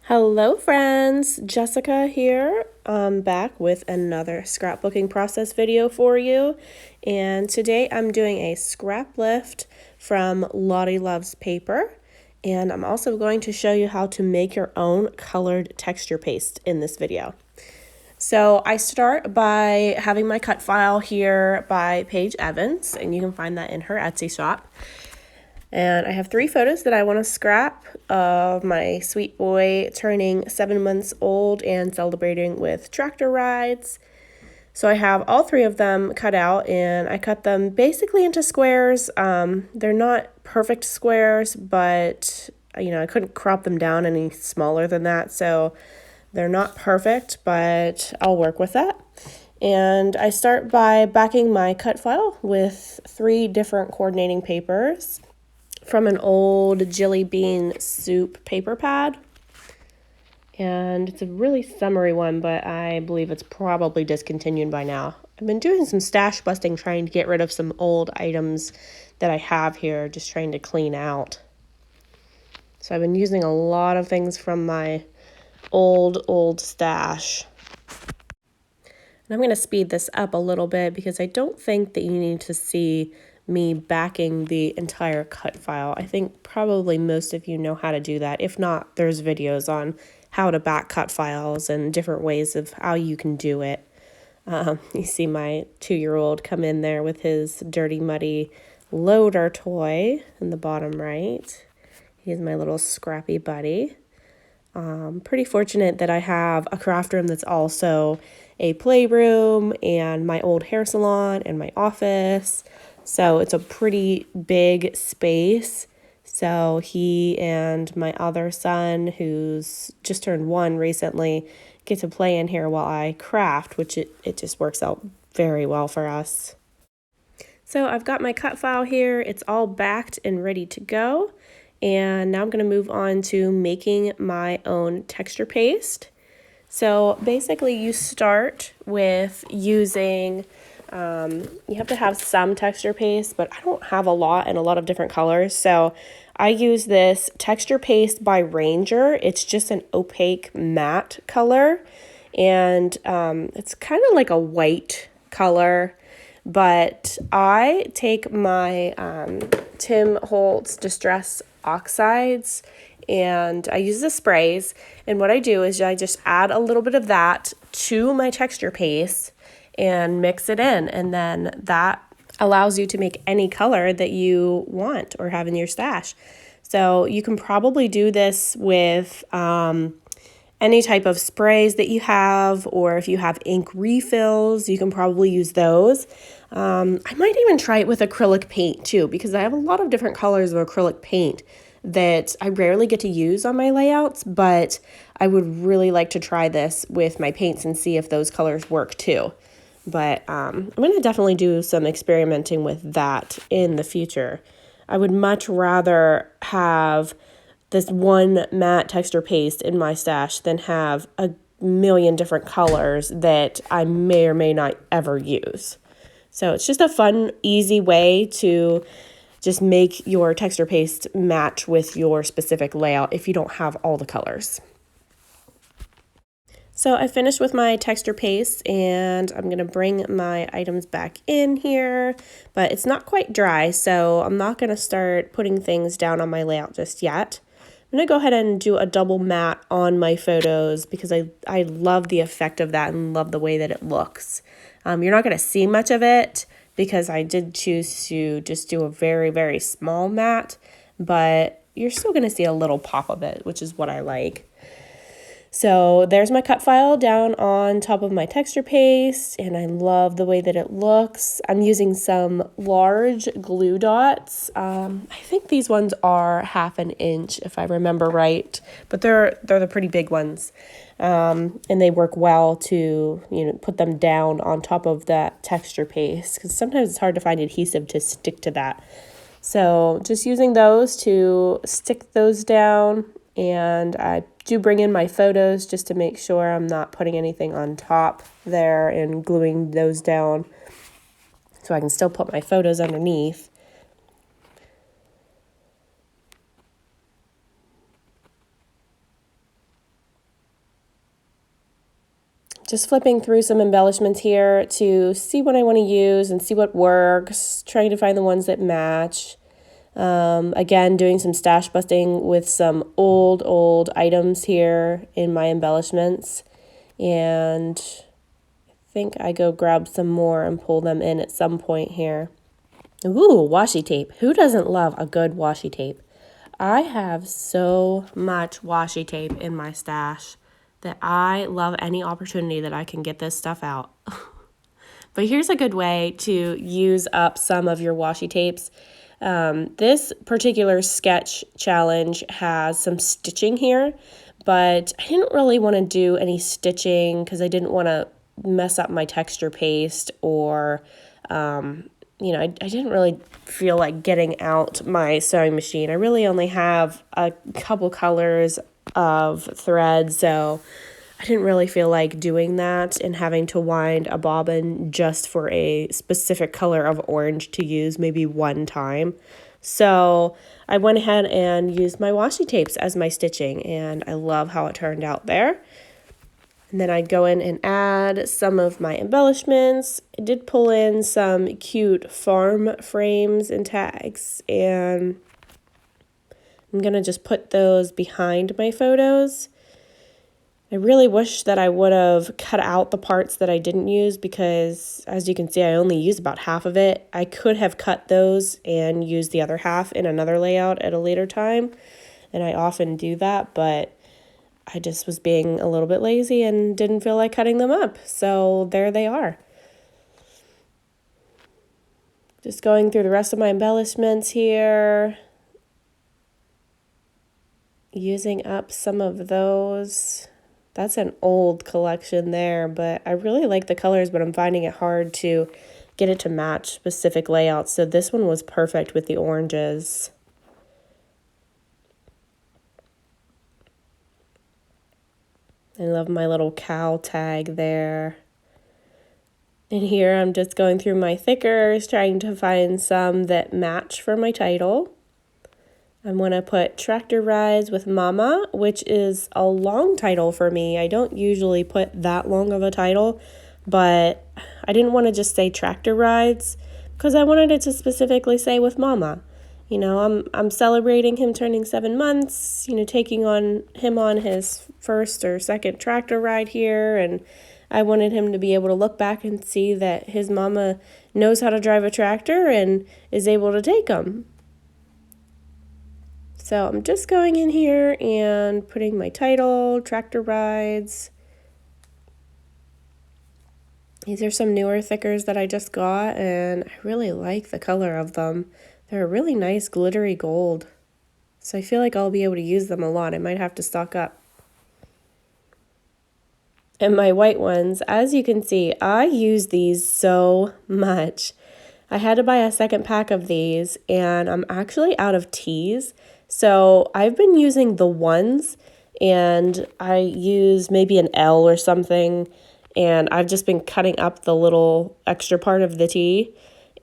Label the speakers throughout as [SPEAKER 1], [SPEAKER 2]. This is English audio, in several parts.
[SPEAKER 1] Hello friends, Jessica here. I'm back with another scrapbooking process video for you. And today I'm doing a scrap lift from Lottie Loves Paper. And I'm also going to show you how to make your own colored texture paste in this video. So I start by having my cut file here by Paige Evans, and you can find that in her Etsy shop. And I have 3 photos that I want to scrap of my sweet boy turning 7 months old and celebrating with tractor rides. So I have all 3 of them cut out, and I cut them basically into squares. They're not perfect squares, but I couldn't crop them down any smaller than that. So they're not perfect, but I'll work with that. And I start by backing my cut file with 3 different coordinating papers from an old jelly bean soup paper pad. And it's a really summery one, but I believe it's probably discontinued by now. I've been doing some stash busting, trying to get rid of some old items that I have here, just trying to clean out. So I've been using a lot of things from my old stash. And I'm going to speed this up a little bit because I don't think that you need to see me backing the entire cut file. I think probably most of you know how to do that. If not, there's videos on how to back cut files and different ways of how you can do it. You see my 2-year-old come in there with his dirty, muddy loader toy in the bottom right. He's my little scrappy buddy. Pretty fortunate that I have a craft room that's also a playroom and my old hair salon and my office. So it's a pretty big space. So he and my other son, who's just turned 1 recently, get to play in here while I craft, which it just works out very well for us. So I've got my cut file here. It's all backed and ready to go. And now I'm going to move on to making my own texture paste. So basically you start with using, you have to have some texture paste, but I don't have a lot and a lot of different colors. So I use this texture paste by Ranger. It's just an opaque matte color, and it's kind of like a white color. But I take my Tim Holtz Distress Oxides, and I use the sprays, and what I do is I just add a little bit of that to my texture paste and mix it in, and then that allows you to make any color that you want or have in your stash. So you can probably do this with any type of sprays that you have, or if you have ink refills, you can probably use those. I might even try it with acrylic paint too, because I have a lot of different colors of acrylic paint that I rarely get to use on my layouts, but I would really like to try this with my paints and see if those colors work too. But I'm going to definitely do some experimenting with that in the future. I would much rather have this one matte texture paste in my stash than have a million different colors that I may or may not ever use. So it's just a fun, easy way to just make your texture paste match with your specific layout if you don't have all the colors. So I finished with my texture paste, and I'm going to bring my items back in here, but it's not quite dry, so I'm not going to start putting things down on my layout just yet. I'm going to go ahead and do a double matte on my photos because I love the effect of that and love the way that it looks. You're not going to see much of it because I did choose to just do a very, very small matte, but you're still going to see a little pop of it, which is what I like. So there's my cut file down on top of my texture paste, and I love the way that it looks. I'm using some large glue dots. I think these ones are 1/2 inch if I remember right, but they're the pretty big ones. And they work well to, put them down on top of that texture paste, because sometimes it's hard to find adhesive to stick to that. So just using those to stick those down, and I do bring in my photos just to make sure I'm not putting anything on top there and gluing those down so I can still put my photos underneath. Just flipping through some embellishments here to see what I want to use and see what works, trying to find the ones that match. Again, doing some stash busting with some old items here in my embellishments. And I think I go grab some more and pull them in at some point here. Ooh, washi tape. Who doesn't love a good washi tape? I have so much washi tape in my stash that I love any opportunity that I can get this stuff out. But here's a good way to use up some of your washi tapes. This particular sketch challenge has some stitching here, but I didn't really want to do any stitching because I didn't want to mess up my texture paste or, I didn't really feel like getting out my sewing machine. I really only have a couple colors of thread, so I didn't really feel like doing that and having to wind a bobbin just for a specific color of orange to use maybe one time. So I went ahead and used my washi tapes as my stitching, and I love how it turned out there. And then I'd go in and add some of my embellishments. I did pull in some cute farm frames and tags, and I'm going to just put those behind my photos. I really wish that I would have cut out the parts that I didn't use because, as you can see, I only use about half of it. I could have cut those and used the other half in another layout at a later time, and I often do that, but I just was being a little bit lazy and didn't feel like cutting them up, so there they are. Just going through the rest of my embellishments here, using up some of those. That's an old collection there, but I really like the colors, but I'm finding it hard to get it to match specific layouts. So this one was perfect with the oranges. I love my little cow tag there. And here I'm just going through my thickers, trying to find some that match for my title. I'm going to put Tractor Rides with Mama, which is a long title for me. I don't usually put that long of a title, but I didn't want to just say Tractor Rides because I wanted it to specifically say with Mama. I'm celebrating him turning 7 months, taking him on his first or second tractor ride here, and I wanted him to be able to look back and see that his mama knows how to drive a tractor and is able to take him. So I'm just going in here and putting my title, Tractor Rides. These are some newer thickers that I just got, and I really like the color of them. They're a really nice glittery gold. So I feel like I'll be able to use them a lot. I might have to stock up. And my white ones, as you can see, I use these so much. I had to buy a second pack of these, and I'm actually out of tees. So I've been using the ones, and I use maybe an L or something, and I've just been cutting up the little extra part of the tee.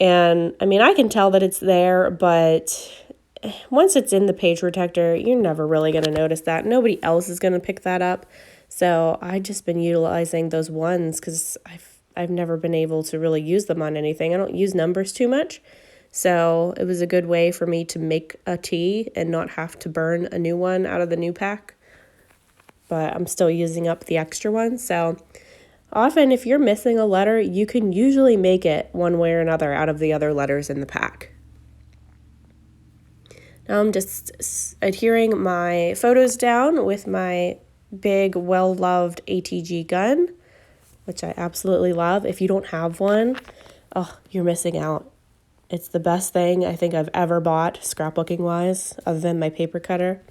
[SPEAKER 1] And I mean, I can tell that it's there, but once it's in the page protector, you're never really going to notice that. Nobody else is going to pick that up. So I've just been utilizing those ones because I've never been able to really use them on anything. I don't use numbers too much. So it was a good way for me to make a tee and not have to burn a new one out of the new pack. But I'm still using up the extra ones. So often if you're missing a letter, you can usually make it one way or another out of the other letters in the pack. Now I'm just adhering my photos down with my big, well-loved ATG gun, which I absolutely love. If you don't have one, oh, you're missing out. It's the best thing I think I've ever bought, scrapbooking-wise, other than my paper cutter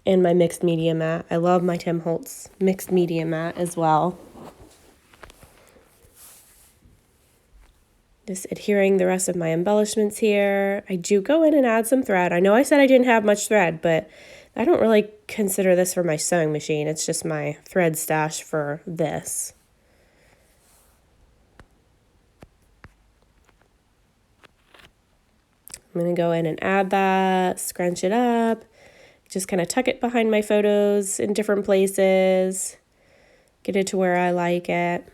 [SPEAKER 1] and my mixed media mat. I love my Tim Holtz mixed media mat as well. Just adhering the rest of my embellishments here. I do go in and add some thread. I know I said I didn't have much thread, but I don't really consider this for my sewing machine. It's just my thread stash for this. I'm going to go in and add that, scrunch it up, just kind of tuck it behind my photos in different places. get it to where I like it.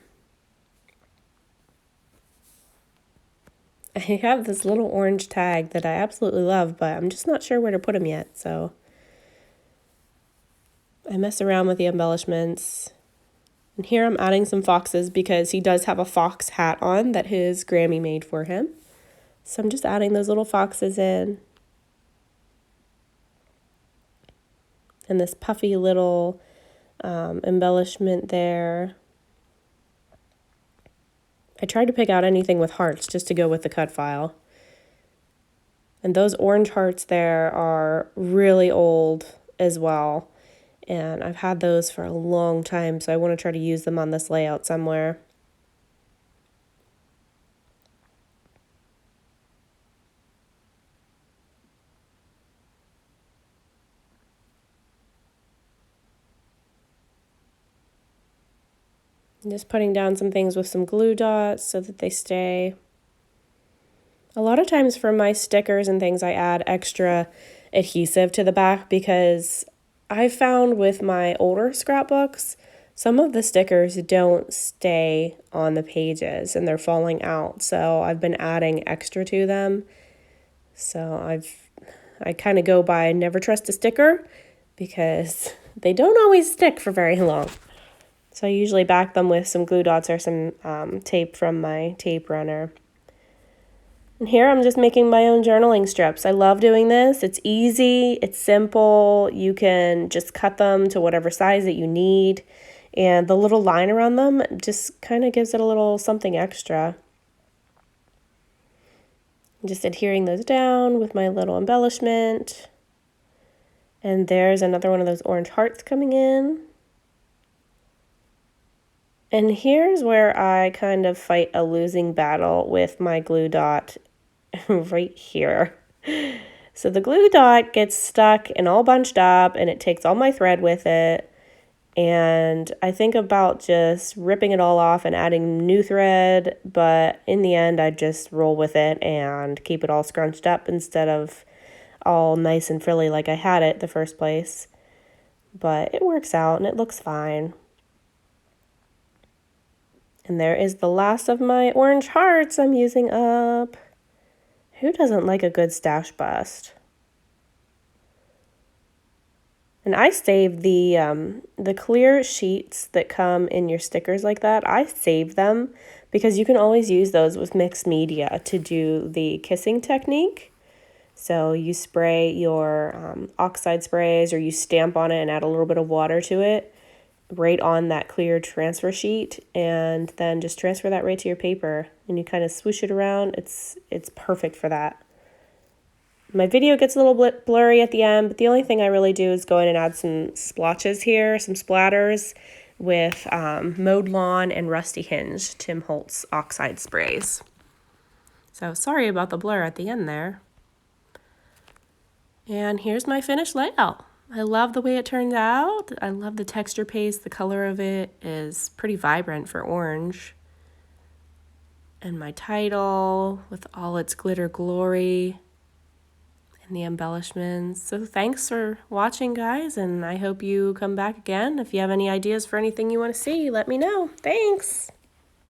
[SPEAKER 1] I have this little orange tag that I absolutely love, but I'm just not sure where to put him yet, so I mess around with the embellishments. And here I'm adding some foxes because he does have a fox hat on that his Grammy made for him. So I'm just adding those little foxes in. And this puffy little embellishment there. I tried to pick out anything with hearts just to go with the Cutfile. And those orange hearts there are really old as well. And I've had those for a long time, so I want to try to use them on this layout somewhere. I'm just putting down some things with some glue dots so that they stay. A lot of times for my stickers and things, I add extra adhesive to the back because I found with my older scrapbooks, some of the stickers don't stay on the pages and they're falling out. So I've been adding extra to them. So I kind of go by never trust a sticker because they don't always stick for very long. So I usually back them with some glue dots or some tape from my tape runner. And here I'm just making my own journaling strips. I love doing this. It's easy, it's simple. You can just cut them to whatever size that you need. And the little line around them just kind of gives it a little something extra. I'm just adhering those down with my little embellishment. And there's another one of those orange hearts coming in. And here's where I kind of fight a losing battle with my glue dot right here. So the glue dot gets stuck and all bunched up and it takes all my thread with it. And I think about just ripping it all off and adding new thread, but in the end I just roll with it and keep it all scrunched up instead of all nice and frilly like I had it the first place. But it works out and it looks fine. And there is the last of my orange hearts I'm using up. Who doesn't like a good stash bust? And I save the clear sheets that come in your stickers like that. I save them because you can always use those with mixed media to do the kissing technique. So you spray your Oxide sprays or you stamp on it and add a little bit of water to it right on that clear transfer sheet, and then just transfer that right to your paper and you kind of swoosh it around. It's perfect for that. My video gets a little bit blurry at the end, but the only thing I really do is go in and add some splotches here, some splatters with Mowed Lawn and Rusty Hinge, Tim Holtz Oxide sprays. So sorry about the blur at the end there. And here's my finished layout. I love the way it turned out. I love the texture paste. The color of it is pretty vibrant for orange. And my title with all its glitter glory and the embellishments. So thanks for watching, guys, and I hope you come back again. If you have any ideas for anything you want to see, let me know. Thanks.